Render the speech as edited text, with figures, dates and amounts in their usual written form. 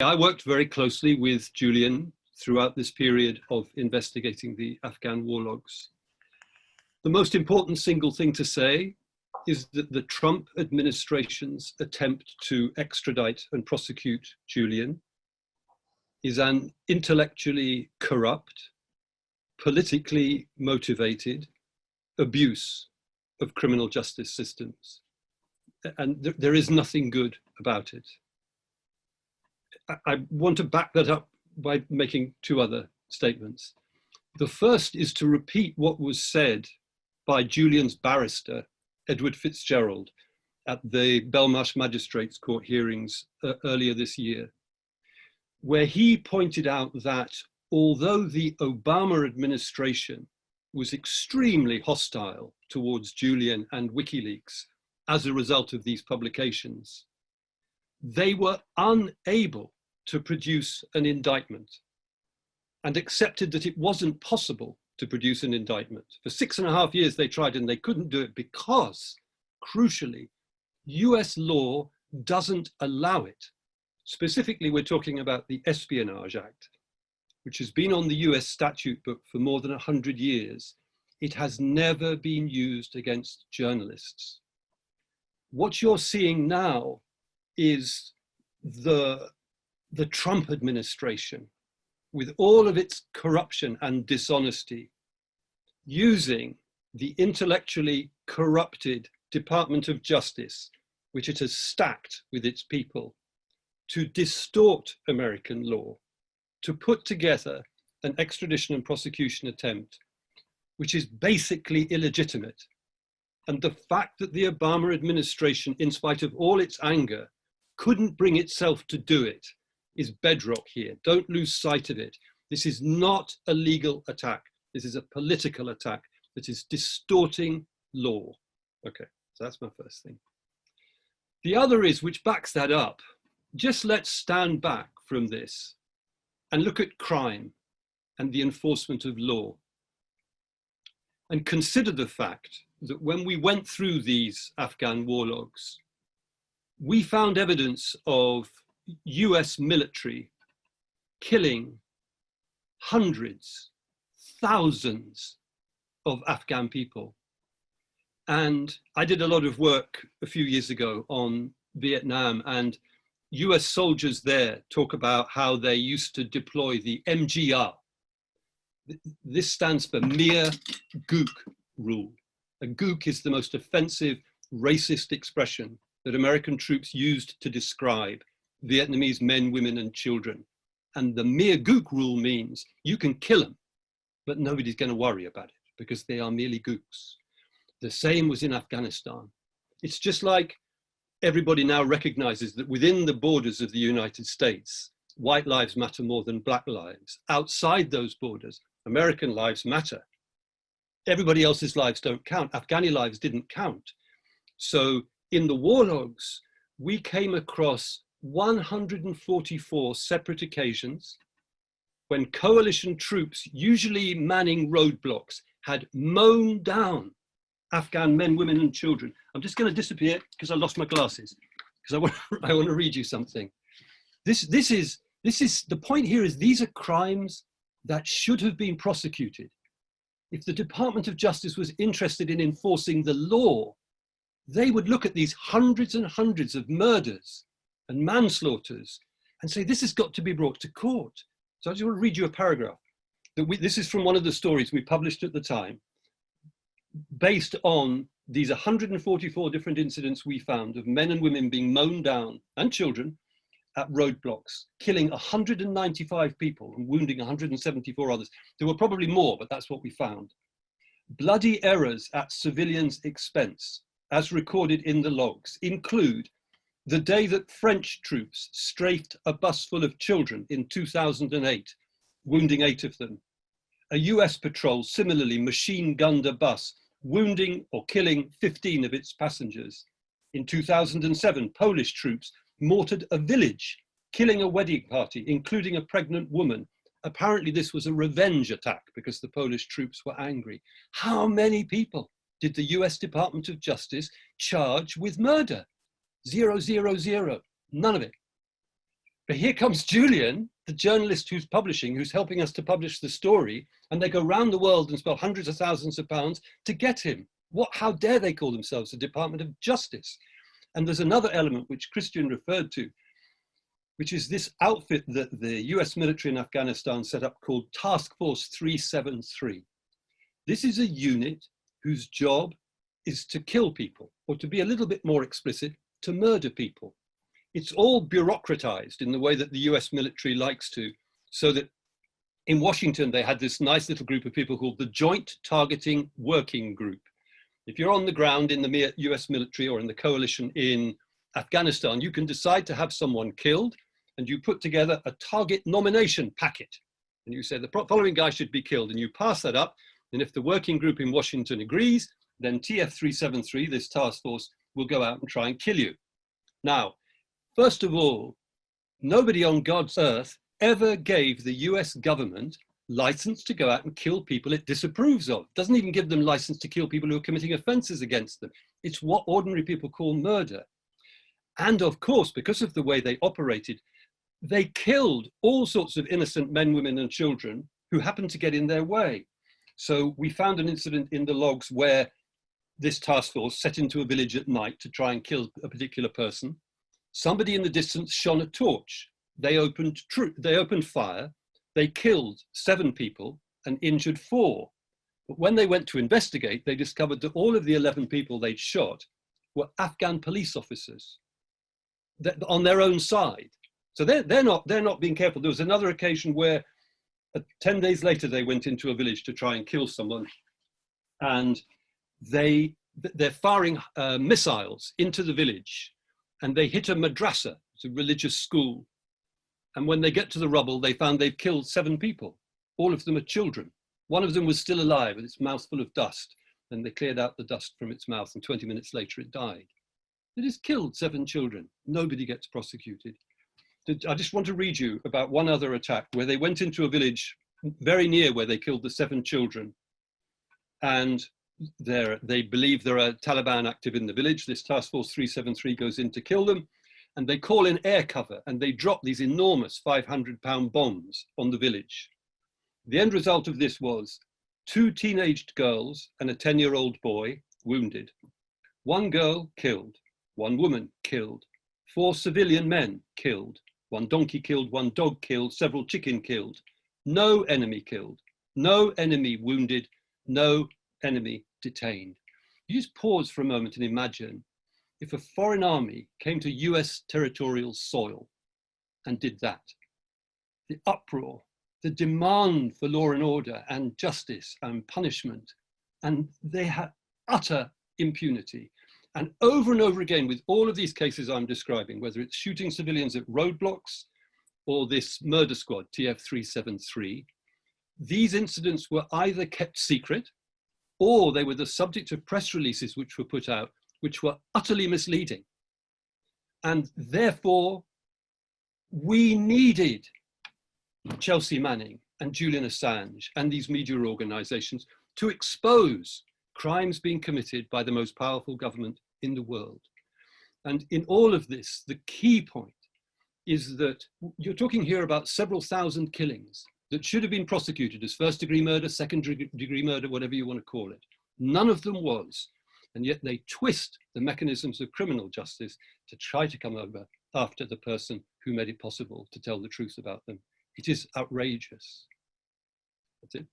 I worked very closely with Julian throughout this period of investigating the Afghan war logs. The most important single thing to say is that the Trump administration's attempt to extradite and prosecute Julian is an intellectually corrupt, politically motivated abuse of criminal justice systems. And there is nothing good about it. I want to back that up by making two other statements. The first is to repeat what was said by Julian's barrister, Edward Fitzgerald, at the Belmarsh Magistrates Court hearings earlier this year, where he pointed out that although the Obama administration was extremely hostile towards Julian and Wikileaks as a result of these publications, they were unable to produce an indictment and accepted that it wasn't possible to produce an indictment. For 6.5 years they tried and they couldn't do it because, crucially, US law doesn't allow it. Specifically, we're talking about the Espionage Act, which has been on the US statute book for more than 100 years. It has never been used against journalists. What you're seeing now is the Trump administration, with all of its corruption and dishonesty, using the intellectually corrupted Department of Justice, which it has stacked with its people, to distort American law, to put together an extradition and prosecution attempt, which is basically illegitimate. And the fact that the Obama administration, in spite of all its anger, couldn't bring itself to do it is bedrock here. Don't lose sight of it. This is not a legal attack. This is a political attack that is distorting law. Okay, so that's my first thing. The other is, which backs that up, just let's stand back from this and look at crime and the enforcement of law, and consider the fact that when we went through these Afghan war logs, we found evidence of US military killing hundreds, thousands of Afghan people. And I did a lot of work a few years ago on Vietnam, and US soldiers there talk about how they used to deploy the MGR. This stands for Mere Gook rule. A gook is the most offensive, racist expression that American troops used to describe Vietnamese men, women, and children. And the Mere Gook rule means you can kill them, but nobody's going to worry about it because they are merely gooks. The same was in Afghanistan. It's just like everybody now recognizes that within the borders of the United States, white lives matter more than black lives. Outside those borders, American lives matter. Everybody else's lives don't count. Afghani lives didn't count. So in the war logs, we came across 144 separate occasions when coalition troops, usually manning roadblocks, had mown down Afghan men, women, and children. I'm just going to disappear because I lost my glasses, because I want to read you something. This is the point here is these are crimes that should have been prosecuted. If the Department of Justice was interested in enforcing the law, they would look at these hundreds and hundreds of murders and manslaughters and say, this has got to be brought to court. So I just want to read you a paragraph. This is from one of the stories we published at the time, based on these 144 different incidents we found of men and women being mown down, and children, at roadblocks, killing 195 people and wounding 174 others. There were probably more, but that's what we found. Bloody errors at civilians' expense, as recorded in the logs, include the day that French troops strafed a bus full of children in 2008, wounding 8 of them. A US patrol similarly machine-gunned a bus, wounding or killing 15 of its passengers. In 2007, Polish troops mortared a village, killing a wedding party, including a pregnant woman. Apparently this was a revenge attack because the Polish troops were angry. How many people did the US Department of Justice charge with murder? 0, 0, 0, none of it. But here comes Julian, the journalist who's publishing, who's helping us to publish the story, and they go round the world and spend hundreds of thousands of pounds to get him. How dare they call themselves the Department of Justice? And there's another element which Christian referred to, which is this outfit that the US military in Afghanistan set up called Task Force 373. This is a unit whose job is to kill people, or to be a little bit more explicit, to murder people. It's all bureaucratized in the way that the US military likes to, so that in Washington, they had this nice little group of people called the Joint Targeting Working Group. If you're on the ground in the US military or in the coalition in Afghanistan, you can decide to have someone killed, and you put together a target nomination packet. And you say the following guy should be killed, and you pass that up. And if the working group in Washington agrees, then TF373, this task force, will go out and try and kill you. Now, first of all, nobody on God's earth ever gave the US government license to go out and kill people it disapproves of. Doesn't even give them license to kill people who are committing offenses against them. It's what ordinary people call murder. And of course, because of the way they operated, they killed all sorts of innocent men, women, and children who happened to get in their way. So we found an incident in the logs where this task force set into a village at night to try and kill a particular person. Somebody in the distance shone a torch. They opened fire. They killed 7 people and injured 4. But when they went to investigate, they discovered that all of the 11 people they'd shot were Afghan police officers on their own side. So they're not being careful. There was another occasion where 10 days later, they went into a village to try and kill someone, and they're firing missiles into the village, and they hit a madrasa, it's a religious school. And when they get to the rubble, they found they've killed 7 people. All of them are children. One of them was still alive with its mouth full of dust, and they cleared out the dust from its mouth, and 20 minutes later it died. It has killed 7 children. Nobody gets prosecuted. I just want to read you about one other attack where they went into a village very near where they killed the 7 children. And they believe there are Taliban active in the village. This task force 373 goes in to kill them, and they call in air cover, and they drop these enormous 500-pound bombs on the village. The end result of this was 2 teenaged girls and a 10-year-old boy wounded. 1 girl killed, 1 woman killed, 4 civilian men killed, 1 donkey killed, 1 dog killed, several chicken killed. No enemy killed, no enemy wounded, no enemy detained. You just pause for a moment and imagine if a foreign army came to US territorial soil and did that. The uproar, the demand for law and order and justice and punishment, and they had utter impunity. And over again, with all of these cases I'm describing, whether it's shooting civilians at roadblocks or this murder squad, TF373, these incidents were either kept secret or they were the subject of press releases which were put out, which were utterly misleading. And therefore, we needed Chelsea Manning and Julian Assange and these media organizations to expose crimes being committed by the most powerful government in the world. And in all of this, the key point is that you're talking here about several thousand killings that should have been prosecuted as first-degree murder, second-degree murder, whatever you want to call it. None of them was. And yet they twist the mechanisms of criminal justice to try to come over after the person who made it possible to tell the truth about them. It is outrageous. That's it.